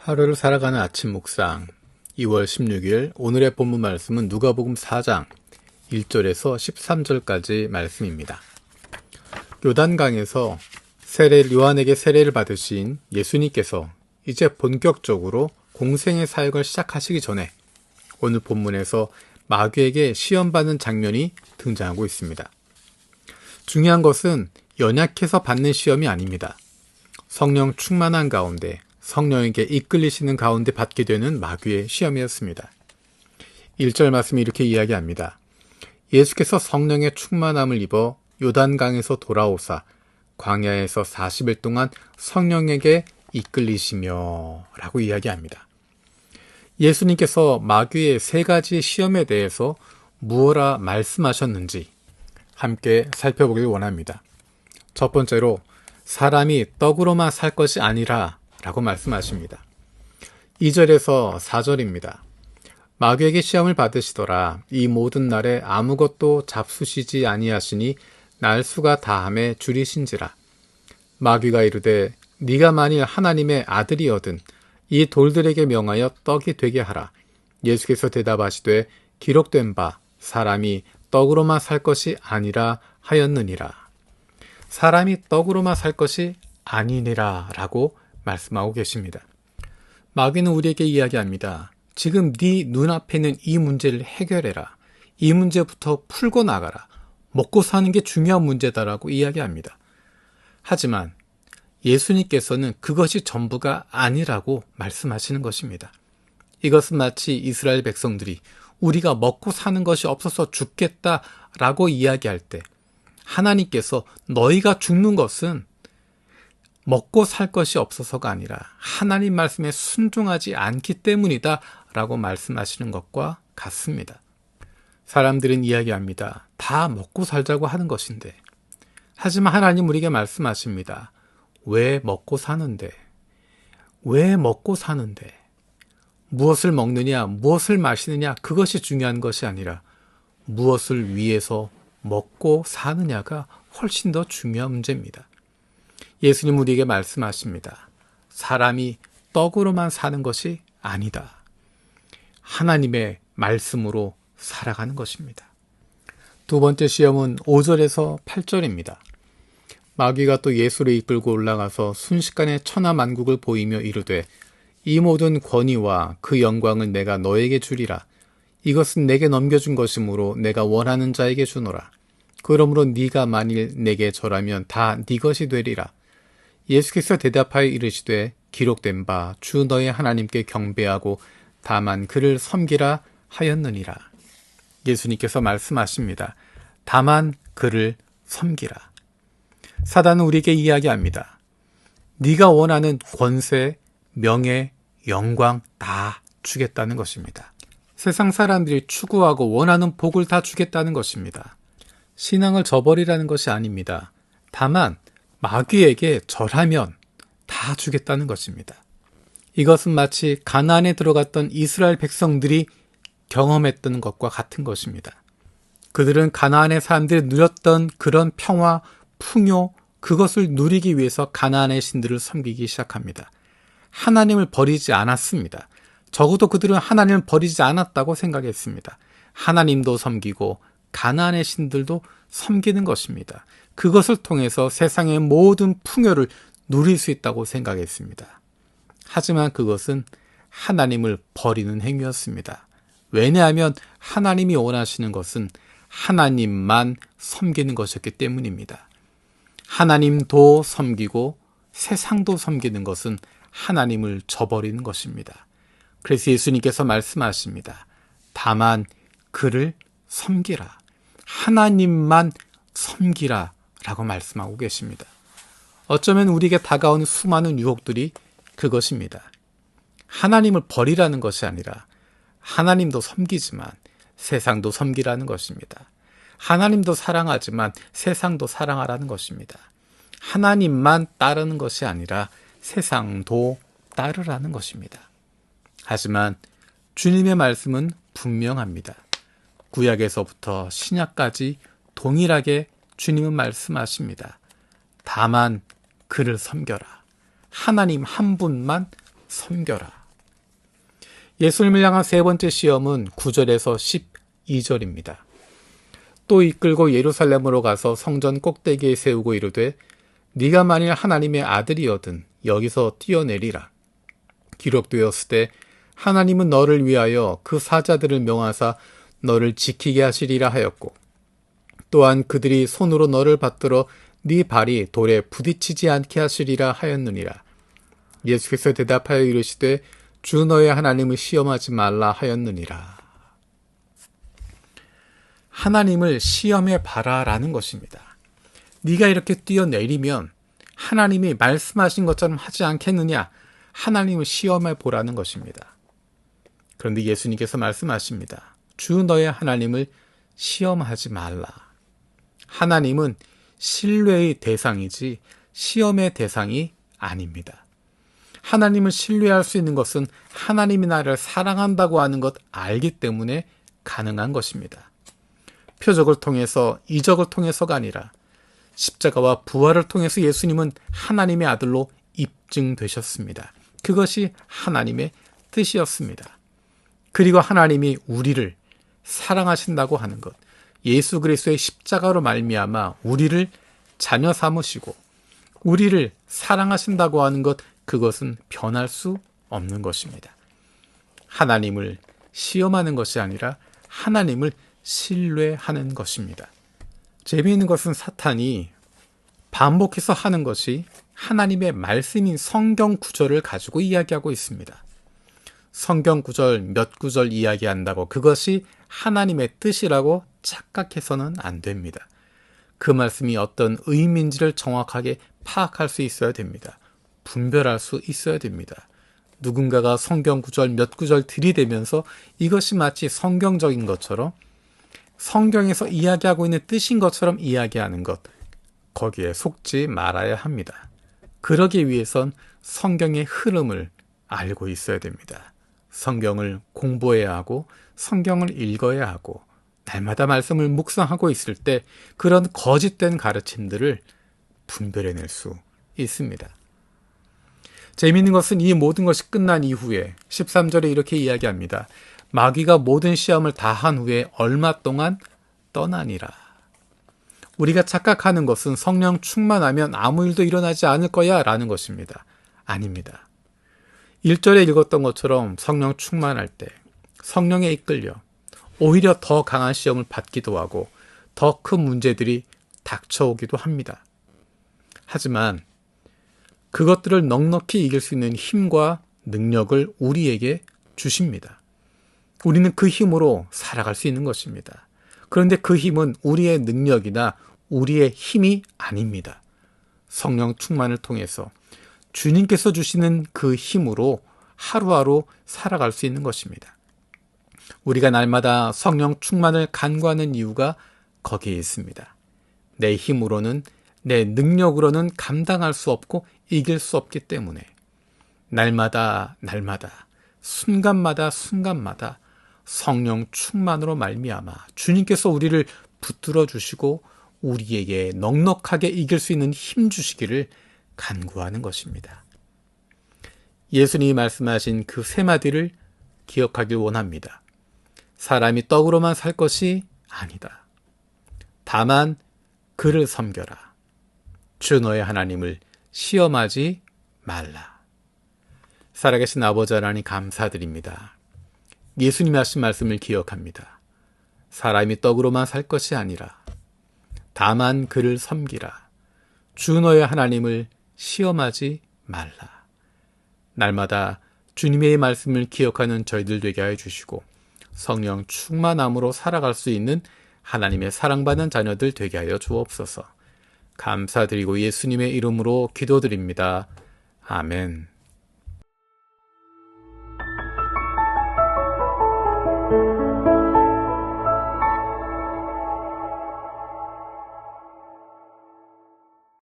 하루를 살아가는 아침 묵상 2월 16일 오늘의 본문 말씀은 누가복음 4장 1절에서 13절까지 말씀입니다. 요단강에서 요한에게 세례를 받으신 예수님께서 이제 본격적으로 공생의 사역을 시작하시기 전에 오늘 본문에서 마귀에게 시험받는 장면이 등장하고 있습니다. 중요한 것은 연약해서 받는 시험이 아닙니다. 성령 충만한 가운데 성령에게 이끌리시는 가운데 받게 되는 마귀의 시험이었습니다. 1절 말씀이 이렇게 이야기합니다. 예수께서 성령의 충만함을 입어 요단강에서 돌아오사 광야에서 40일 동안 성령에게 이끌리시며 라고 이야기합니다. 예수님께서 마귀의 세 가지 시험에 대해서 무엇라 말씀하셨는지 함께 살펴보길 원합니다. 첫 번째로 사람이 떡으로만 살 것이 아니라 라고 말씀하십니다. 2절에서 4절입니다. 마귀에게 시험을 받으시더라. 이 모든 날에 아무것도 잡수시지 아니하시니 날수가 다함에 줄이신지라. 마귀가 이르되 네가 만일 하나님의 아들이거든 이 돌들에게 명하여 떡이 되게 하라. 예수께서 대답하시되 기록된 바 사람이 떡으로만 살 것이 아니라 하였느니라. 사람이 떡으로만 살 것이 아니니라 라고 말씀하고 계십니다. 마귀는 우리에게 이야기합니다. 지금 네 눈앞에 있는 이 문제를 해결해라. 이 문제부터 풀고 나가라. 먹고 사는 게 중요한 문제다라고 이야기합니다. 하지만 예수님께서는 그것이 전부가 아니라고 말씀하시는 것입니다. 이것은 마치 이스라엘 백성들이 우리가 먹고 사는 것이 없어서 죽겠다라고 이야기할 때 하나님께서 너희가 죽는 것은 먹고 살 것이 없어서가 아니라 하나님 말씀에 순종하지 않기 때문이다 라고 말씀하시는 것과 같습니다. 사람들은 이야기합니다. 다 먹고 살자고 하는 것인데 하지만 하나님 우리에게 말씀하십니다. 왜 먹고 사는데? 왜 먹고 사는데? 무엇을 먹느냐, 무엇을 마시느냐 그것이 중요한 것이 아니라 무엇을 위해서 먹고 사느냐가 훨씬 더 중요한 문제입니다. 예수님 우리에게 말씀하십니다. 사람이 떡으로만 사는 것이 아니다. 하나님의 말씀으로 살아가는 것입니다. 두 번째 시험은 5절에서 8절입니다. 마귀가 또 예수를 이끌고 올라가서 순식간에 천하만국을 보이며 이르되 이 모든 권위와 그 영광을 내가 너에게 주리라. 이것은 내게 넘겨준 것이므로 내가 원하는 자에게 주노라. 그러므로 네가 만일 내게 절하면 다 네 것이 되리라. 예수께서 대답하여 이르시되 기록된 바 주 너의 하나님께 경배하고 다만 그를 섬기라 하였느니라. 예수님께서 말씀하십니다. 다만 그를 섬기라. 사단은 우리에게 이야기합니다. 네가 원하는 권세, 명예, 영광 다 주겠다는 것입니다. 세상 사람들이 추구하고 원하는 복을 다 주겠다는 것입니다. 신앙을 저버리라는 것이 아닙니다. 다만 마귀에게 절하면 다 주겠다는 것입니다. 이것은 마치 가나안에 들어갔던 이스라엘 백성들이 경험했던 것과 같은 것입니다. 그들은 가나안의 사람들이 누렸던 그런 평화, 풍요, 그것을 누리기 위해서 가나안의 신들을 섬기기 시작합니다. 하나님을 버리지 않았습니다. 적어도 그들은 하나님을 버리지 않았다고 생각했습니다. 하나님도 섬기고 가나안의 신들도 섬기는 것입니다. 그것을 통해서 세상의 모든 풍요를 누릴 수 있다고 생각했습니다. 하지만 그것은 하나님을 버리는 행위였습니다. 왜냐하면 하나님이 원하시는 것은 하나님만 섬기는 것이었기 때문입니다. 하나님도 섬기고 세상도 섬기는 것은 하나님을 저버리는 것입니다. 그래서 예수님께서 말씀하십니다. 다만 그를 섬기라. 하나님만 섬기라 라고 말씀하고 계십니다. 어쩌면 우리에게 다가오는 수많은 유혹들이 그것입니다. 하나님을 버리라는 것이 아니라 하나님도 섬기지만 세상도 섬기라는 것입니다. 하나님도 사랑하지만 세상도 사랑하라는 것입니다. 하나님만 따르는 것이 아니라 세상도 따르라는 것입니다. 하지만 주님의 말씀은 분명합니다. 구약에서부터 신약까지 동일하게 주님은 말씀하십니다. 다만 그를 섬겨라. 하나님 한 분만 섬겨라. 예수님을 향한 세 번째 시험은 9절에서 12절입니다. 또 이끌고 예루살렘으로 가서 성전 꼭대기에 세우고 이르되 네가 만일 하나님의 아들이거든 여기서 뛰어내리라. 기록되었으되 하나님은 너를 위하여 그 사자들을 명하사 너를 지키게 하시리라 하였고 또한 그들이 손으로 너를 받들어 네 발이 돌에 부딪히지 않게 하시리라 하였느니라. 예수께서 대답하여 이르시되 주 너의 하나님을 시험하지 말라 하였느니라. 하나님을 시험해 봐라라는 것입니다. 네가 이렇게 뛰어내리면 하나님이 말씀하신 것처럼 하지 않겠느냐? 하나님을 시험해 보라는 것입니다. 그런데 예수님께서 말씀하십니다. 주 너의 하나님을 시험하지 말라. 하나님은 신뢰의 대상이지 시험의 대상이 아닙니다. 하나님을 신뢰할 수 있는 것은 하나님이 나를 사랑한다고 하는 것 알기 때문에 가능한 것입니다. 표적을 통해서 이적을 통해서가 아니라 십자가와 부활을 통해서 예수님은 하나님의 아들로 입증되셨습니다. 그것이 하나님의 뜻이었습니다. 그리고 하나님이 우리를 사랑하신다고 하는 것, 예수 그리스도의 십자가로 말미암아 우리를 자녀 삼으시고 우리를 사랑하신다고 하는 것, 그것은 변할 수 없는 것입니다. 하나님을 시험하는 것이 아니라 하나님을 신뢰하는 것입니다. 재미있는 것은 사탄이 반복해서 하는 것이 하나님의 말씀인 성경 구절을 가지고 이야기하고 있습니다. 성경 구절 몇 구절 이야기한다고 그것이 하나님의 뜻이라고 착각해서는 안 됩니다. 그 말씀이 어떤 의미인지를 정확하게 파악할 수 있어야 됩니다. 분별할 수 있어야 됩니다. 누군가가 성경 구절 몇 구절 들이대면서 이것이 마치 성경적인 것처럼 성경에서 이야기하고 있는 뜻인 것처럼 이야기하는 것, 거기에 속지 말아야 합니다. 그러기 위해선 성경의 흐름을 알고 있어야 됩니다. 성경을 공부해야 하고 성경을 읽어야 하고 날마다 말씀을 묵상하고 있을 때 그런 거짓된 가르침들을 분별해낼 수 있습니다. 재미있는 것은 이 모든 것이 끝난 이후에 13절에 이렇게 이야기합니다. 마귀가 모든 시험을 다 한 후에 얼마 동안 떠나니라. 우리가 착각하는 것은 성령 충만하면 아무 일도 일어나지 않을 거야 라는 것입니다. 아닙니다. 1절에 읽었던 것처럼 성령 충만할 때 성령에 이끌려 오히려 더 강한 시험을 받기도 하고 더 큰 문제들이 닥쳐오기도 합니다. 하지만 그것들을 넉넉히 이길 수 있는 힘과 능력을 우리에게 주십니다. 우리는 그 힘으로 살아갈 수 있는 것입니다. 그런데 그 힘은 우리의 능력이나 우리의 힘이 아닙니다. 성령 충만을 통해서 주님께서 주시는 그 힘으로 하루하루 살아갈 수 있는 것입니다. 우리가 날마다 성령 충만을 간구하는 이유가 거기에 있습니다. 내 힘으로는, 내 능력으로는 감당할 수 없고 이길 수 없기 때문에 날마다 순간마다 성령 충만으로 말미암아 주님께서 우리를 붙들어 주시고 우리에게 넉넉하게 이길 수 있는 힘 주시기를 간구하는 것입니다. 예수님이 말씀하신 그 세 마디를 기억하길 원합니다. 사람이 떡으로만 살 것이 아니다. 다만 그를 섬겨라. 주 너의 하나님을 시험하지 말라. 살아계신 아버지 하나님 감사드립니다. 예수님이 하신 말씀을 기억합니다. 사람이 떡으로만 살 것이 아니라 다만 그를 섬기라. 주 너의 하나님을 시험하지 말라. 날마다 주님의 말씀을 기억하는 저희들 되게 하여 주시고 성령 충만함으로 살아갈 수 있는 하나님의 사랑받는 자녀들 되게 하여 주옵소서. 감사드리고 예수님의 이름으로 기도드립니다. 아멘.